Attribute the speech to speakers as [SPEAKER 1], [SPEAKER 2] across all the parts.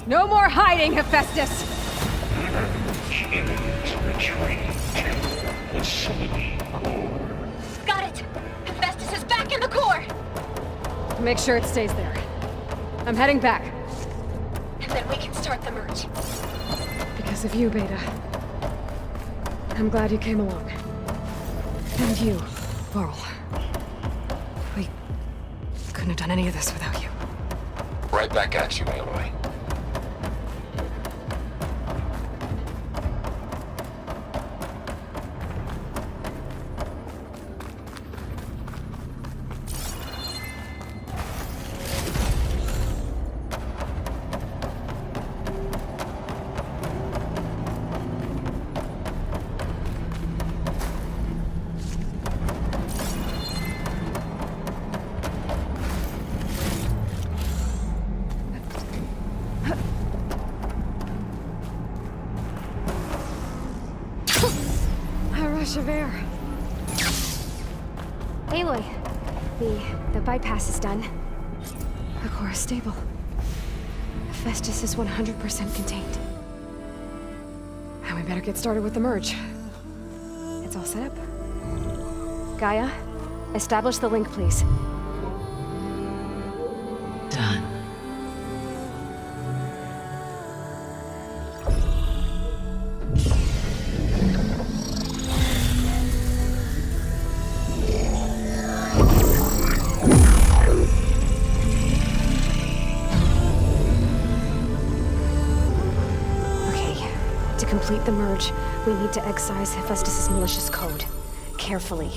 [SPEAKER 1] No more hiding, Hephaestus!
[SPEAKER 2] Got it! Hephaestus is back in the core!
[SPEAKER 1] Make sure it stays there. I'm heading back.
[SPEAKER 2] And then we can start the merge.
[SPEAKER 1] Because of you, Beta. I'm glad you came along. And you, Varl. We couldn't have done any of this without you.
[SPEAKER 3] Right back at you, Aloy.
[SPEAKER 1] Of air.
[SPEAKER 4] Aloy, the bypass is done.
[SPEAKER 1] The core is stable. Hephaestus is 100% contained. And we better get started with the merge. It's all set up.
[SPEAKER 4] Gaia, establish the link, please.
[SPEAKER 5] Done.
[SPEAKER 4] To complete the merge, we need to excise Hephaestus' malicious code. Carefully.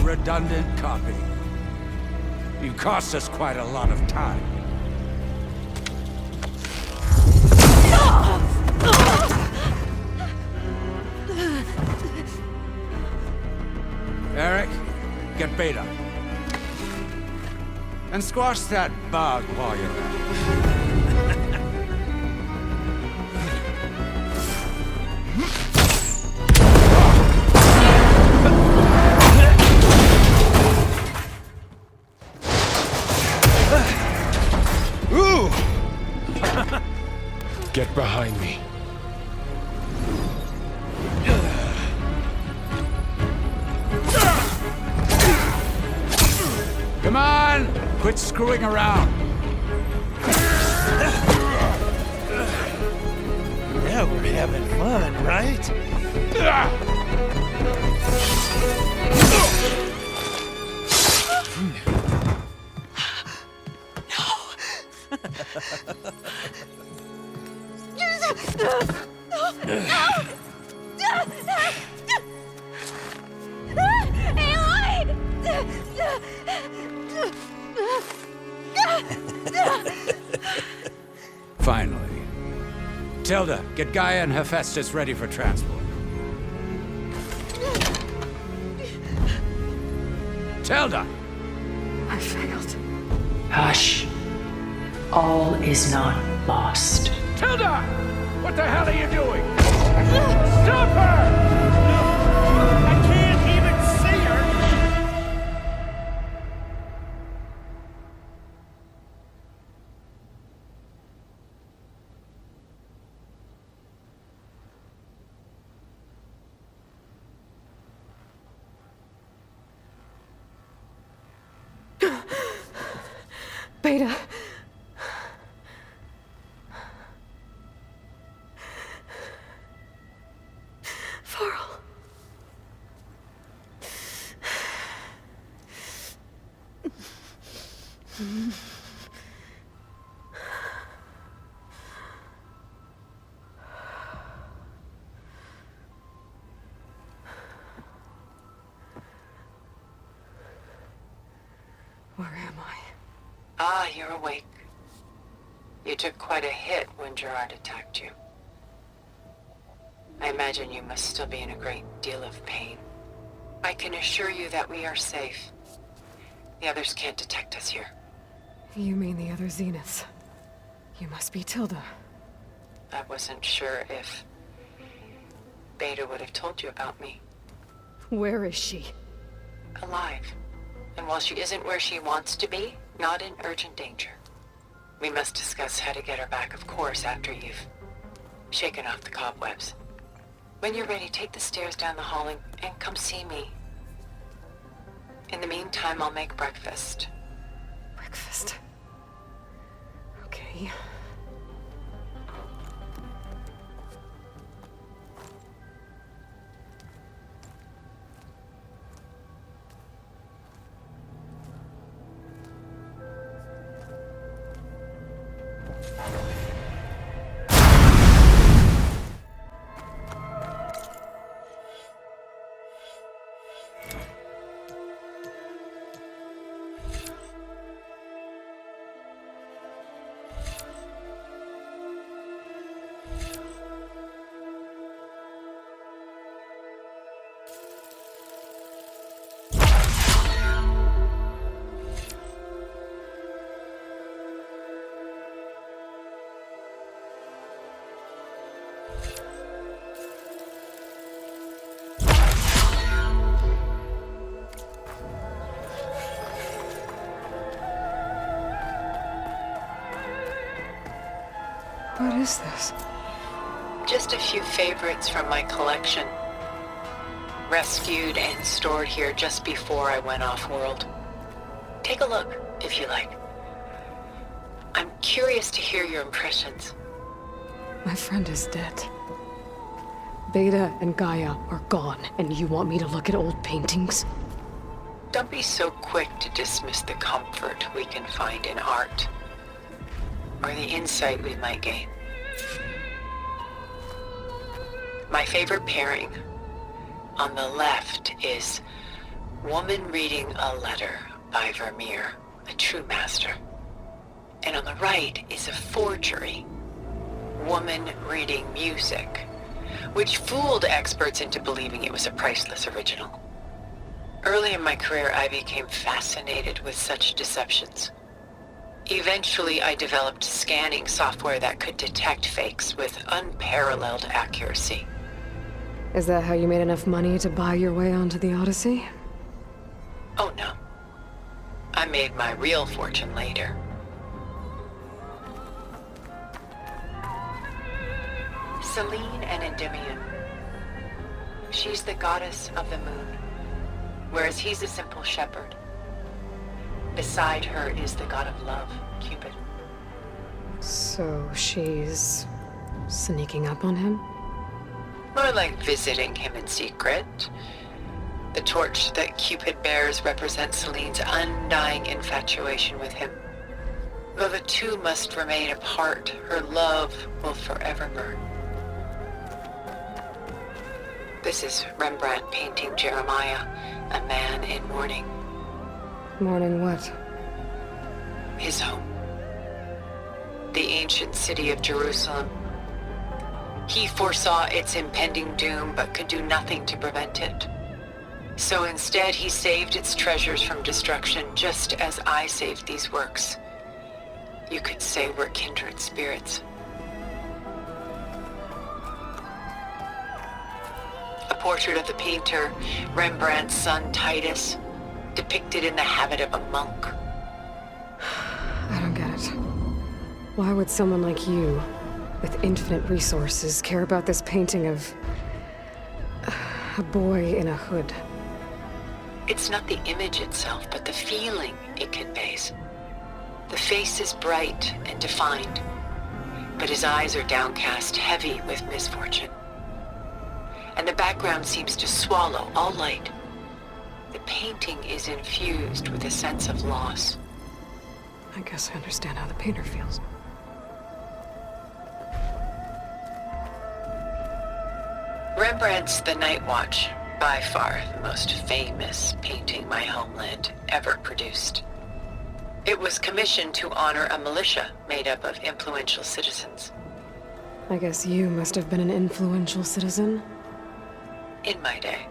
[SPEAKER 6] Redundant copy. You cost us quite a lot of time. Eric, get Beta. And squash that bug while you're at it.
[SPEAKER 3] Get behind me.
[SPEAKER 6] Come on! Quit screwing around.
[SPEAKER 7] Now we're having fun, right?
[SPEAKER 6] Finally. Tilda, get Gaia and Hephaestus ready for transport. Tilda!
[SPEAKER 1] I failed.
[SPEAKER 5] Hush. All is not lost.
[SPEAKER 6] Tilda! What the hell are you doing? Stop her!
[SPEAKER 7] I can't even see her!
[SPEAKER 1] Beta. Varl. Where am I?
[SPEAKER 5] Ah, you're awake. You took quite a hit when Gerard attacked you. I imagine you must still be in a great deal of pain. I can assure you that we are safe. The others can't detect us here.
[SPEAKER 1] You mean the other Zeniths? You must be Tilda.
[SPEAKER 5] I wasn't sure if Beta would have told you about me.
[SPEAKER 1] Where is she?
[SPEAKER 5] Alive. And while she isn't where she wants to be, not in urgent danger. We must discuss how to get her back, of course, after you've shaken off the cobwebs. When you're ready, take the stairs down the hall and come see me. In the meantime, I'll make breakfast.
[SPEAKER 1] Breakfast. Okay. What is this?
[SPEAKER 5] Just a few favorites from my collection. Rescued and stored here just before I went off-world. Take a look, if you like. I'm curious to hear your impressions.
[SPEAKER 1] My friend is dead. Beta and Gaia are gone, and you want me to look at old paintings?
[SPEAKER 5] Don't be so quick to dismiss the comfort we can find in art, or the insight we might gain. My favorite pairing on the left is Woman Reading a Letter by Vermeer, a true master. And on the right is a forgery, Woman Reading Music, which fooled experts into believing it was a priceless original. Early in my career, I became fascinated with such deceptions. Eventually, I developed scanning software that could detect fakes with unparalleled accuracy.
[SPEAKER 1] Is that how you made enough money to buy your way onto the Odyssey?
[SPEAKER 5] Oh no. I made my real fortune later. Selene and Endymion. She's the goddess of the moon, whereas he's a simple shepherd. Beside her is the god of love, Cupid.
[SPEAKER 1] So she's sneaking up on him?
[SPEAKER 5] More like visiting him in secret. The torch that Cupid bears represents Selene's undying infatuation with him. Though the two must remain apart, her love will forever burn. This is Rembrandt painting Jeremiah, a man in mourning.
[SPEAKER 1] Mourning what?
[SPEAKER 5] His home. The ancient city of Jerusalem. He foresaw its impending doom, but could do nothing to prevent it. So instead, he saved its treasures from destruction, just as I saved these works. You could say we're kindred spirits. A portrait of the painter, Rembrandt's son Titus, depicted in the habit of a monk.
[SPEAKER 1] I don't get it. Why would someone like you, with infinite resources, care about this painting of a boy in a hood?
[SPEAKER 5] It's not the image itself, but the feeling it conveys. The face is bright and defined, but his eyes are downcast, heavy with misfortune. And the background seems to swallow all light. The painting is infused with a sense of loss.
[SPEAKER 1] I guess I understand how the painter feels.
[SPEAKER 5] Rembrandt's The Night Watch, by far the most famous painting my homeland ever produced. It was commissioned to honor a militia made up of influential citizens.
[SPEAKER 1] I guess you must have been an influential citizen.
[SPEAKER 5] In my day.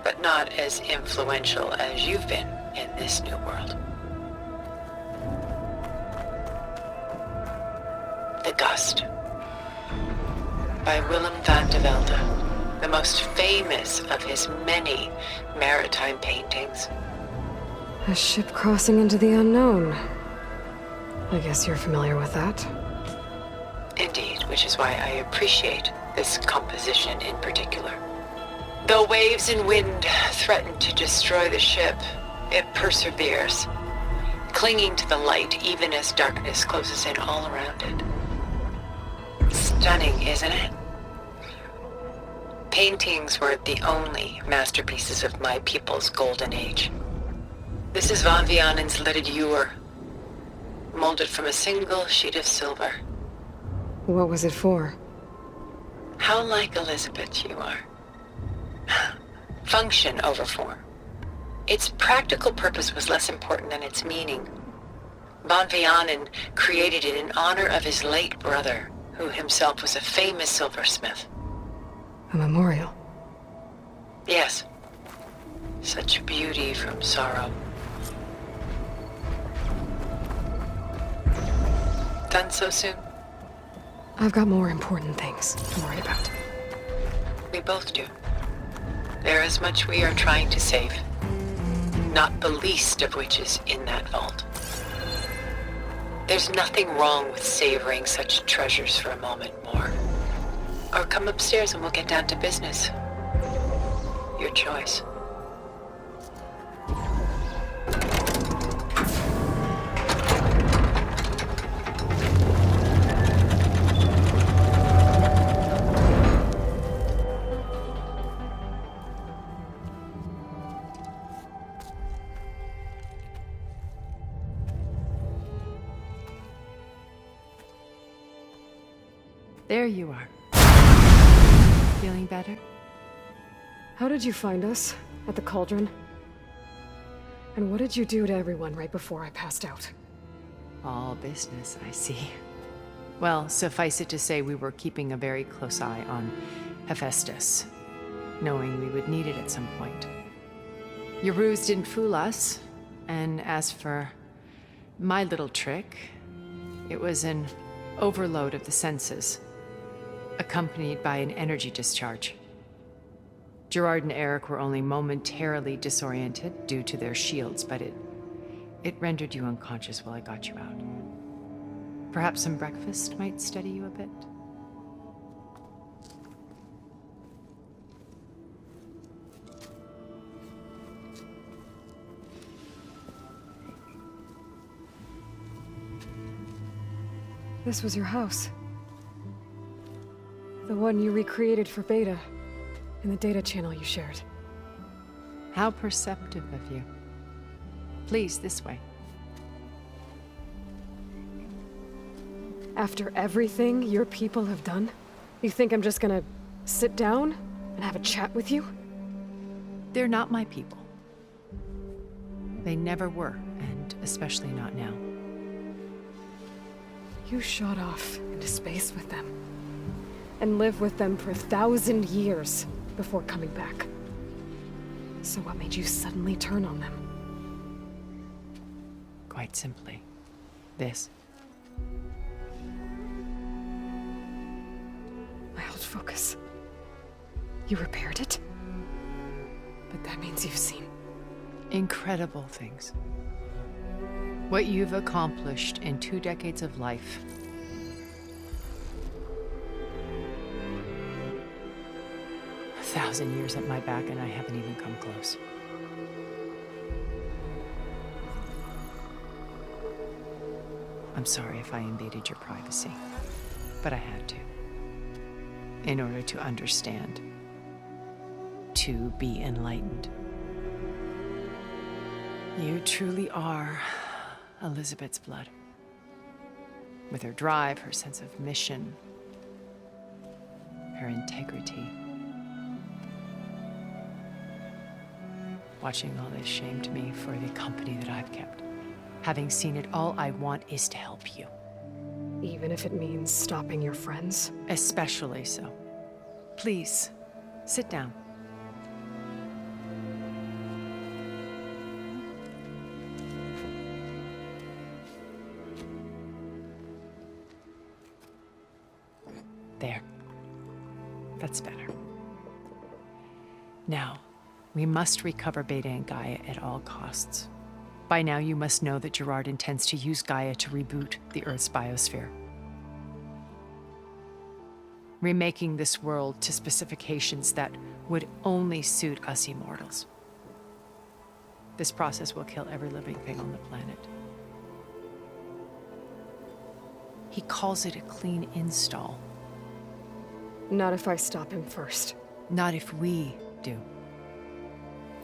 [SPEAKER 5] But not as influential as you've been in this new world. The Gust. By Willem van de Velde, the most famous of his many maritime paintings.
[SPEAKER 1] A ship crossing into the unknown. I guess you're familiar with that.
[SPEAKER 5] Indeed, which is why I appreciate this composition in particular. Though waves and wind threaten to destroy the ship, it perseveres, clinging to the light even as darkness closes in all around it. Stunning, isn't it? Paintings were the only masterpieces of my people's golden age. This is Van Vianen's leaded ewer, molded from a single sheet of silver.
[SPEAKER 1] What was it for?
[SPEAKER 5] How like Elizabeth you are. Function over form. Its practical purpose was less important than its meaning. Van Vianen created it in honor of his late brother, who himself was a famous silversmith.
[SPEAKER 1] A memorial.
[SPEAKER 5] Yes. Such beauty from sorrow. Done so soon?
[SPEAKER 1] I've got more important things to worry about.
[SPEAKER 5] We both do. There is much we are trying to save. Not the least of which is in that vault. There's nothing wrong with savoring such treasures for a moment more. Or come upstairs and we'll get down to business. Your choice.
[SPEAKER 8] There you are. Feeling better?
[SPEAKER 1] How did you find us? At the cauldron? And what did you do to everyone right before I passed out?
[SPEAKER 8] All business, I see. Well, suffice it to say we were keeping a very close eye on Hephaestus, knowing we would need it at some point. Your ruse didn't fool us, and as for my little trick, it was an overload of the senses, accompanied by an energy discharge. Gerard and Eric were only momentarily disoriented due to their shields, but it rendered you unconscious while I got you out. Perhaps some breakfast might steady you a bit?
[SPEAKER 1] This was your house. The one you recreated for Beta, in the data channel you shared.
[SPEAKER 8] How perceptive of you. Please, this way.
[SPEAKER 1] After everything your people have done, you think I'm just gonna sit down and have a chat with you?
[SPEAKER 8] They're not my people. They never were, and especially not now.
[SPEAKER 1] You shot off into space with them, and lived with them for 1,000 years before coming back. So what made you suddenly turn on them?
[SPEAKER 8] Quite simply, this.
[SPEAKER 1] My old focus. You repaired it? But that means you've seen...
[SPEAKER 8] Incredible things. What you've accomplished in 2 decades of life. A 1,000 years at my back and I haven't even come close. I'm sorry if I invaded your privacy, but I had to. In order to understand. To be enlightened. You truly are Elizabeth's blood. With her drive, her sense of mission, her integrity. Watching all this shamed me for the company that I've kept. Having seen it, all I want is to help you.
[SPEAKER 1] Even if it means stopping your friends?
[SPEAKER 8] Especially so. Please, sit down. There. That's better. Now, we must recover Beta and Gaia at all costs. By now, you must know that Gerard intends to use Gaia to reboot the Earth's biosphere. Remaking this world to specifications that would only suit us immortals. This process will kill every living thing on the planet. He calls it a clean install.
[SPEAKER 1] Not if I stop him first.
[SPEAKER 8] Not if we do.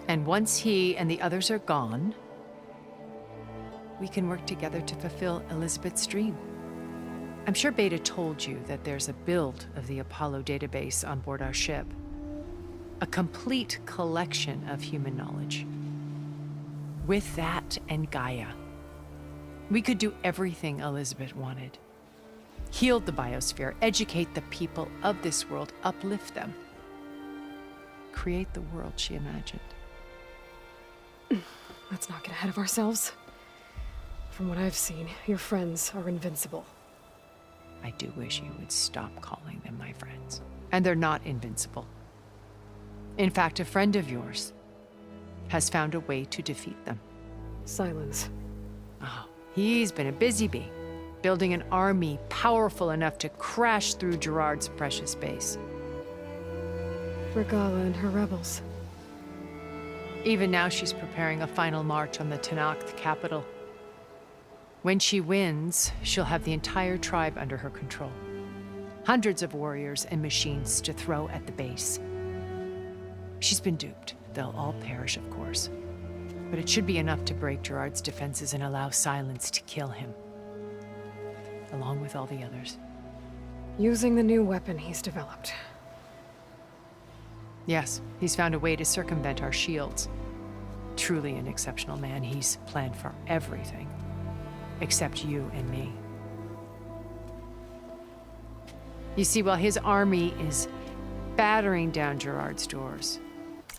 [SPEAKER 8] And once he and the others are gone, we can work together to fulfill Elizabeth's dream. I'm sure Beta told you that there's a build of the Apollo database on board our ship. A complete collection of human knowledge. With that and Gaia, we could do everything Elizabeth wanted. Heal the biosphere, educate the people of this world, uplift them. Create the world she imagined.
[SPEAKER 1] Let's not get ahead of ourselves. From what I've seen, your friends are invincible.
[SPEAKER 8] I do wish you would stop calling them my friends. And they're not invincible. In fact, a friend of yours has found a way to defeat them.
[SPEAKER 1] Silence.
[SPEAKER 8] Oh, he's been a busy bee, building an army powerful enough to crash through Gerard's precious base.
[SPEAKER 1] Regala and her rebels.
[SPEAKER 8] Even now, she's preparing a final march on the Tenakth capital. When she wins, she'll have the entire tribe under her control. Hundreds of warriors and machines to throw at the base. She's been duped. They'll all perish, of course. But it should be enough to break Gerard's defenses and allow Silence to kill him. Along with all the others.
[SPEAKER 1] Using the new weapon he's developed.
[SPEAKER 8] Yes, he's found a way to circumvent our shields. Truly an exceptional man. He's planned for everything. Except you and me. You see, while his army is battering down Gerard's doors,